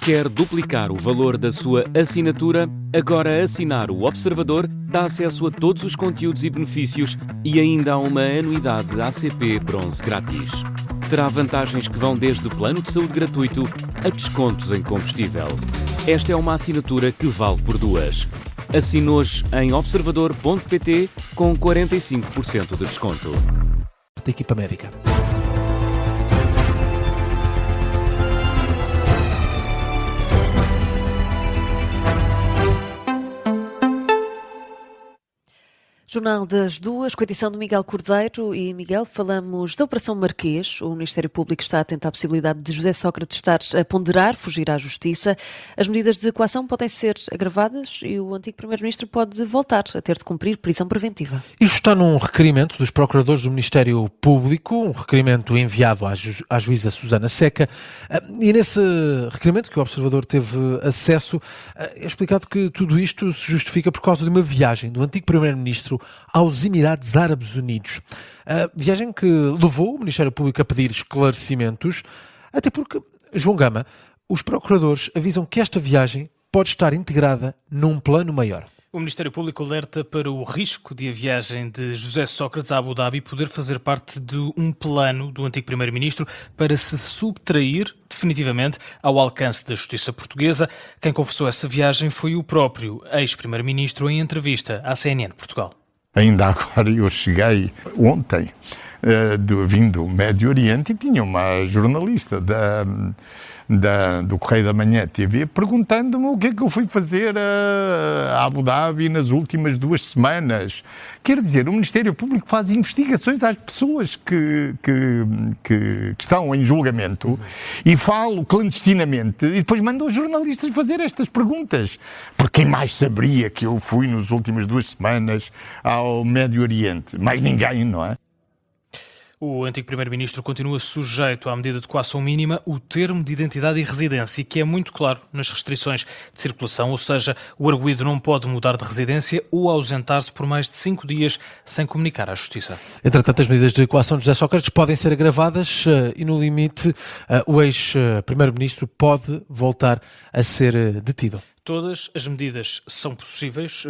Quer duplicar o valor da sua assinatura? Agora assinar o Observador dá acesso a todos os conteúdos e benefícios e ainda há uma anuidade ACP Bronze grátis. Terá vantagens que vão desde plano de saúde gratuito a descontos em combustível. Esta é uma assinatura que vale por duas. Assine hoje em observador.pt com 45% de desconto. Da equipa médica. Jornal das Duas, com a edição de Miguel Cordeiro. E, Miguel, falamos da Operação Marquês. O Ministério Público está atento à possibilidade de José Sócrates estar a ponderar fugir à Justiça. As medidas de coação podem ser agravadas e o antigo Primeiro-Ministro pode voltar a ter de cumprir prisão preventiva. Isto está num requerimento dos procuradores do Ministério Público, um requerimento enviado à juíza Susana Seca. E nesse requerimento que o Observador teve acesso, é explicado que tudo isto se justifica por causa de uma viagem do antigo Primeiro-Ministro aos Emirados Árabes Unidos. A viagem que levou o Ministério Público a pedir esclarecimentos, até porque, João Gama, os procuradores avisam que esta viagem pode estar integrada num plano maior. O Ministério Público alerta para o risco de a viagem de José Sócrates a Abu Dhabi poder fazer parte de um plano do antigo Primeiro-Ministro para se subtrair definitivamente ao alcance da justiça portuguesa. Quem confessou essa viagem foi o próprio ex-Primeiro-Ministro em entrevista à CNN Portugal. Ainda agora eu cheguei ontem vindo do Médio Oriente e tinha uma jornalista do Correio da Manhã TV perguntando-me o que é que eu fui fazer a Abu Dhabi nas últimas 2 semanas. Quer dizer, o Ministério Público faz investigações às pessoas que estão em julgamento e falo clandestinamente e depois manda os jornalistas fazer estas perguntas. Porque quem mais saberia que eu fui nas últimas 2 semanas ao Médio Oriente? Mais ninguém, não é? O antigo Primeiro-Ministro continua sujeito à medida de coação mínima, o termo de identidade e residência, que é muito claro nas restrições de circulação, ou seja, o arguido não pode mudar de residência ou ausentar-se por mais de 5 dias sem comunicar à Justiça. Entretanto, as medidas de coação de José Sócrates podem ser agravadas e, no limite, o ex-Primeiro-Ministro pode voltar a ser detido. Todas as medidas são possíveis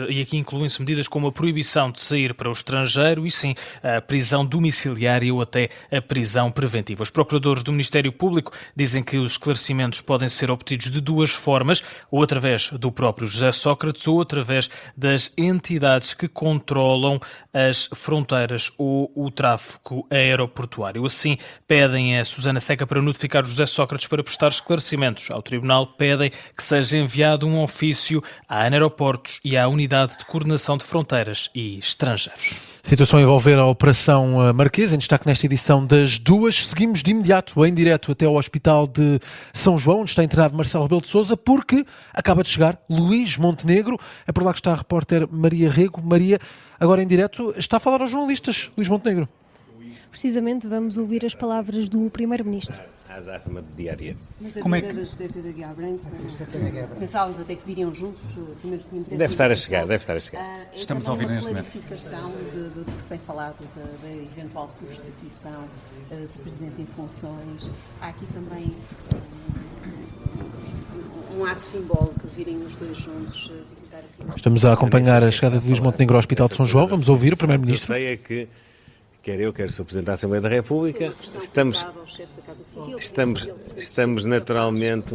e aqui incluem-se medidas como a proibição de sair para o estrangeiro e sim a prisão domiciliária ou até a prisão preventiva. Os procuradores do Ministério Público dizem que os esclarecimentos podem ser obtidos de 2 formas, ou através do próprio José Sócrates ou através das entidades que controlam as fronteiras ou o tráfego aeroportuário. Assim, pedem a Susana Seca para notificar José Sócrates para prestar esclarecimentos. Ao Tribunal pedem que seja enviado um ofício à Aeroportos e à Unidade de Coordenação de Fronteiras e Estrangeiros. Situação a envolver a Operação Marquês, em destaque nesta edição das Duas. Seguimos de imediato, em direto, até ao Hospital de São João, onde está internado Marcelo Rebelo de Sousa, porque acaba de chegar Luís Montenegro. É por lá que está a repórter Maria Rego. Maria, agora em direto, está a falar aos jornalistas, Luís Montenegro. Precisamente vamos ouvir as palavras do Primeiro-Ministro. Mas a vida da José Pedro Aguiar Branco, pensávamos até que viriam juntos, primeiro tínhamos essa deve estar a chegar. Estamos a ouvir neste momento. Clarificação do que se tem falado, da eventual substituição do Presidente em funções. Há aqui também um ato simbólico de virem os dois juntos visitar aqui. Estamos a acompanhar a chegada de Luís Montenegro ao Hospital de São João. Vamos ouvir o Primeiro-Ministro. Eu sei é que quer eu, quer o Sr. Presidente da Assembleia da República, estamos naturalmente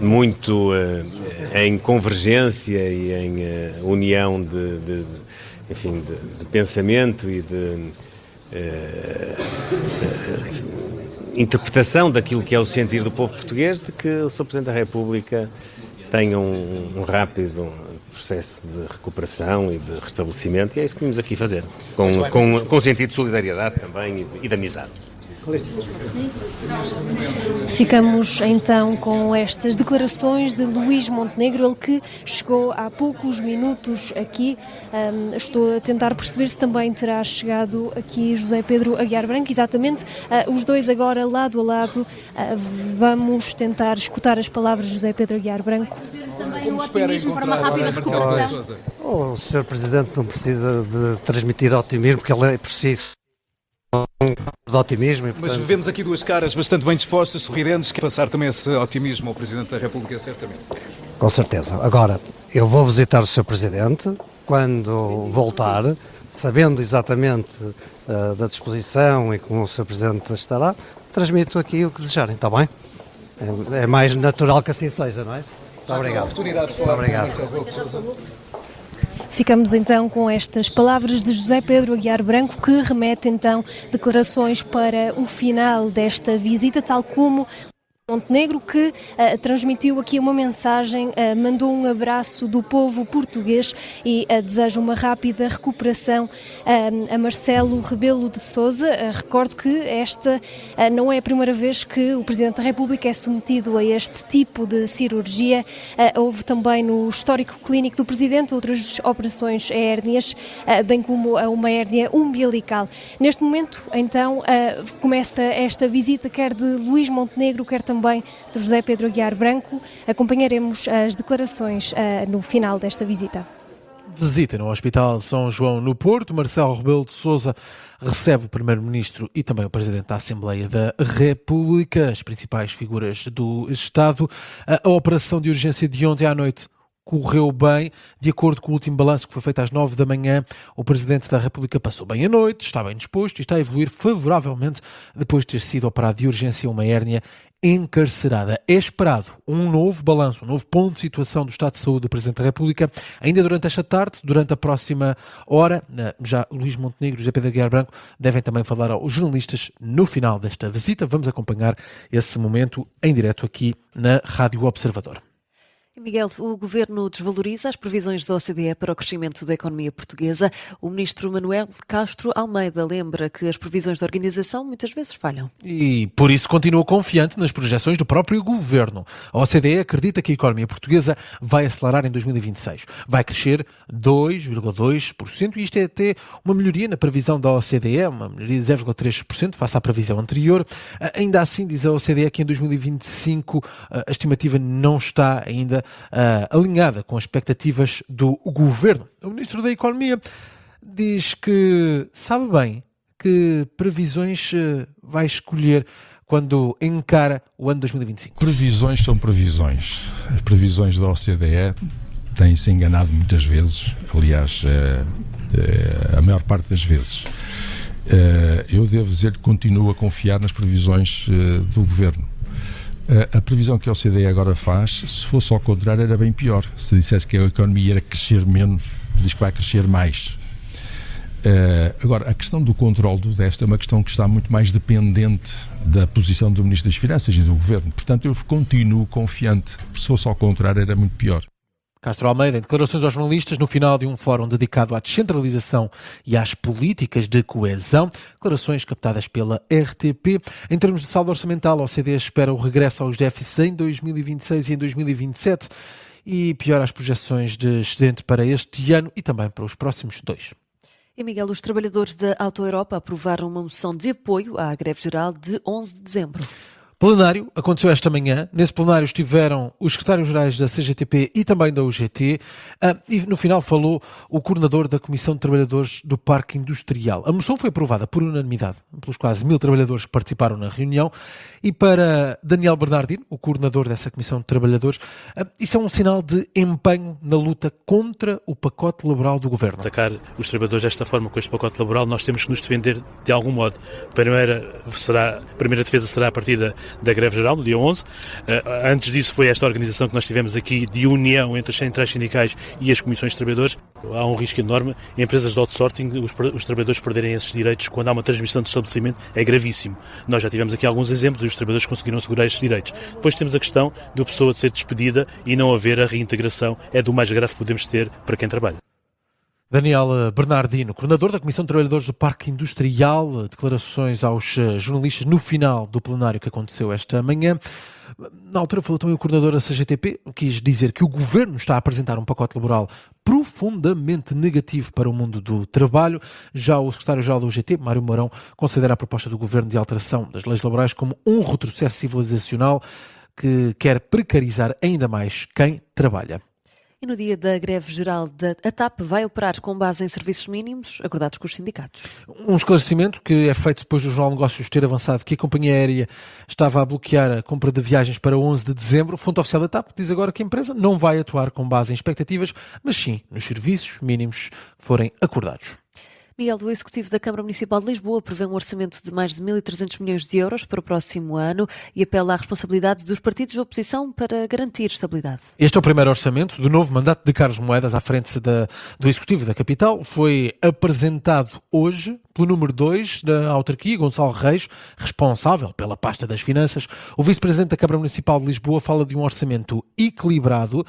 muito em convergência e em união de pensamento e de interpretação daquilo que é o sentir do povo português, de que o Sr. Presidente da República tenha um rápido processo de recuperação e de restabelecimento, e é isso que vimos aqui fazer, com sentido de solidariedade também e de amizade. Ficamos então com estas declarações de Luís Montenegro, ele que chegou há poucos minutos aqui. Estou a tentar perceber se também terá chegado aqui José Pedro Aguiar Branco, exatamente, os dois agora lado a lado. Vamos tentar escutar as palavras de José Pedro Aguiar Branco. Como espera encontrar o Sr. Presidente não precisa de transmitir otimismo, porque ele é preciso de otimismo. E, portanto... Mas vemos aqui duas caras bastante bem dispostas, sorridentes, que passar também esse otimismo ao Presidente da República, certamente. Com certeza. Agora, eu vou visitar o Sr. Presidente quando voltar, sabendo exatamente da disposição e como o Sr. Presidente estará, transmito aqui o que desejarem, está bem? É mais natural que assim seja, não é? Muito obrigado. Oportunidade de falar com Marcelo Rebelo de Sousa. Ficamos então com estas palavras de José Pedro Aguiar Branco, que remete então declarações para o final desta visita, tal como Montenegro, que transmitiu aqui uma mensagem, mandou um abraço do povo português e deseja uma rápida recuperação a Marcelo Rebelo de Sousa. Recordo que esta não é a primeira vez que o Presidente da República é submetido a este tipo de cirurgia. Houve também no histórico clínico do Presidente outras operações hérnias, bem como uma hérnia umbilical. Neste momento, então, começa esta visita quer de Luís Montenegro, quer também de José Pedro Aguiar Branco. Acompanharemos as declarações no final desta visita. Visita no Hospital São João no Porto. Marcelo Rebelo de Sousa recebe o Primeiro-Ministro e também o Presidente da Assembleia da República, as principais figuras do Estado. A operação de urgência de ontem à noite correu bem. De acordo com o último balanço que foi feito às 9 da manhã, o Presidente da República passou bem a noite, está bem disposto e está a evoluir favoravelmente depois de ter sido operado de urgência uma hérnia encarcerada. É esperado um novo balanço, um novo ponto de situação do estado de saúde do Presidente da República, ainda durante esta tarde, durante a próxima hora. Já Luís Montenegro e José Pedro Aguiar Branco devem também falar aos jornalistas no final desta visita. Vamos acompanhar esse momento em direto aqui na Rádio Observador. Miguel, o Governo desvaloriza as previsões da OCDE para o crescimento da economia portuguesa. O Ministro Manuel Castro Almeida lembra que as previsões da organização muitas vezes falham. E por isso continua confiante nas projeções do próprio Governo. A OCDE acredita que a economia portuguesa vai acelerar em 2026. Vai crescer 2,2% e isto é até uma melhoria na previsão da OCDE, uma melhoria de 0,3% face à previsão anterior. Ainda assim, diz a OCDE que em 2025 a estimativa não está ainda alinhada com as expectativas do Governo. O Ministro da Economia diz que sabe bem que previsões vai escolher quando encara o ano 2025. Previsões são previsões. As previsões da OCDE têm-se enganado muitas vezes, aliás, a maior parte das vezes. Eu devo dizer que continuo a confiar nas previsões do Governo. A previsão que a OCDE agora faz, se fosse ao contrário, era bem pior. Se dissesse que a economia ia crescer menos, diz que vai crescer mais. Agora, a questão do controle do déficit é uma questão que está muito mais dependente da posição do Ministro das Finanças e do Governo. Portanto, eu continuo confiante. Se fosse ao contrário, era muito pior. Castro Almeida, em declarações aos jornalistas no final de um fórum dedicado à descentralização e às políticas de coesão, declarações captadas pela RTP. Em termos de saldo orçamental, a OCDE espera o regresso aos déficits em 2026 e em 2027 e piora as projeções de excedente para este ano e também para os próximos 2. E Miguel, os trabalhadores da Auto Europa aprovaram uma moção de apoio à greve geral de 11 de dezembro. Plenário aconteceu esta manhã. Nesse plenário estiveram os secretários-gerais da CGTP e também da UGT e no final falou o coordenador da Comissão de Trabalhadores do Parque Industrial. A moção foi aprovada por unanimidade pelos quase 1000 trabalhadores que participaram na reunião e para Daniel Bernardino, o coordenador dessa Comissão de Trabalhadores, isso é um sinal de empenho na luta contra o pacote laboral do Governo. Atacar os trabalhadores desta forma com este pacote laboral, nós temos que nos defender de algum modo. A primeira defesa será a partir da greve geral, no dia 11. Antes disso foi esta organização que nós tivemos aqui de união entre as centrais sindicais e as comissões de trabalhadores. Há um risco enorme. Em empresas de outsourcing, os trabalhadores perderem esses direitos quando há uma transmissão de estabelecimento. É gravíssimo. Nós já tivemos aqui alguns exemplos e os trabalhadores conseguiram assegurar esses direitos. Depois temos a questão de a pessoa de ser despedida e não haver a reintegração. É do mais grave que podemos ter para quem trabalha. Daniel Bernardino, coordenador da Comissão de Trabalhadores do Parque Industrial, declarações aos jornalistas no final do plenário que aconteceu esta manhã. Na altura falou também o coordenador da CGTP, quis dizer que o Governo está a apresentar um pacote laboral profundamente negativo para o mundo do trabalho. Já o secretário-geral da UGT, Mário Mourão, considera a proposta do Governo de alteração das leis laborais como um retrocesso civilizacional que quer precarizar ainda mais quem trabalha. E no dia da greve geral a TAP vai operar com base em serviços mínimos acordados com os sindicatos. Um esclarecimento que é feito depois do Jornal de Negócios ter avançado que a companhia aérea estava a bloquear a compra de viagens para 11 de dezembro. A fonte oficial da TAP diz agora que a empresa não vai atuar com base em expectativas, mas sim nos serviços mínimos que forem acordados. Miguel, do Executivo da Câmara Municipal de Lisboa prevê um orçamento de mais de 1.300 milhões de euros para o próximo ano e apela à responsabilidade dos partidos de oposição para garantir estabilidade. Este é o primeiro orçamento do novo mandato de Carlos Moedas à frente do Executivo da capital. Foi apresentado hoje pelo número 2 da autarquia, Gonçalo Reis, responsável pela pasta das finanças. O vice-presidente da Câmara Municipal de Lisboa fala de um orçamento equilibrado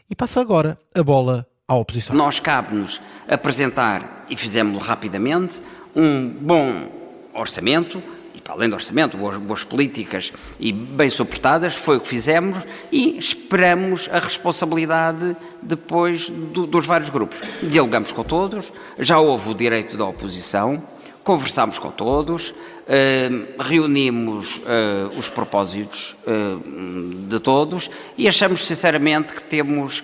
e passa agora a bola à oposição. Nós cabe-nos apresentar, e fizemos-lo rapidamente, um bom orçamento, e para além do orçamento, boas políticas e bem suportadas, foi o que fizemos e esperamos a responsabilidade depois dos vários grupos. Dialogamos com todos, já houve o direito da oposição, conversámos com todos, reunimos os propósitos de todos e achamos sinceramente que temos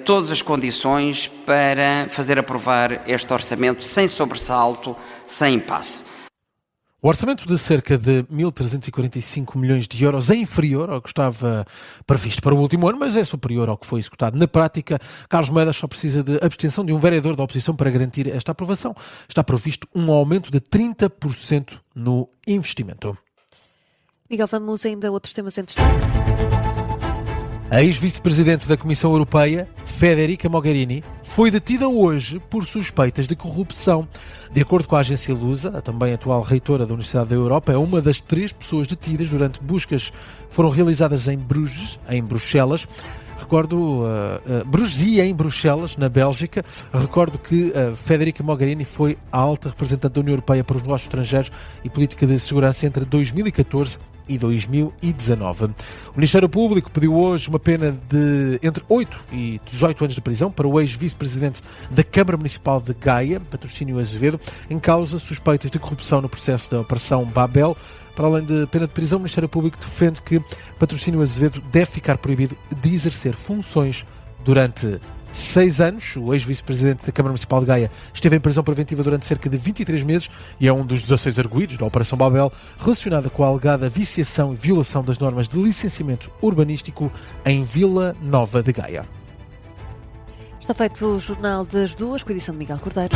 todas as condições para fazer aprovar este orçamento sem sobressalto, sem impasse. O orçamento de cerca de 1.345 milhões de euros é inferior ao que estava previsto para o último ano, mas é superior ao que foi executado. Na prática, Carlos Moedas só precisa de abstenção de um vereador da oposição para garantir esta aprovação. Está previsto um aumento de 30% no investimento. Miguel, vamos ainda a outros temas em destaque. A ex-vice-presidente da Comissão Europeia, Federica Mogherini, foi detida hoje por suspeitas de corrupção. De acordo com a agência Lusa, a também atual reitora da Universidade da Europa, é uma das 3 pessoas detidas durante buscas que foram realizadas em Bruxelas. Bruges e em Bruxelas, na Bélgica. Recordo que Federica Mogherini foi a alta representante da União Europeia para os negócios estrangeiros e política de segurança entre 2014 e 2019. O Ministério Público pediu hoje uma pena de entre 8 e 18 anos de prisão para o ex-vice-presidente da Câmara Municipal de Gaia, Patrocínio Azevedo, em causa suspeitas de corrupção no processo da Operação Babel. Para além de pena de prisão, o Ministério Público defende que Patrocínio Azevedo deve ficar proibido de exercer funções durante 6 anos. O ex-vice-presidente da Câmara Municipal de Gaia esteve em prisão preventiva durante cerca de 23 meses e é um dos 16 arguidos da Operação Babel, relacionada com a alegada viciação e violação das normas de licenciamento urbanístico em Vila Nova de Gaia. Está feito o Jornal das 2, com a edição de Miguel Cordeiro.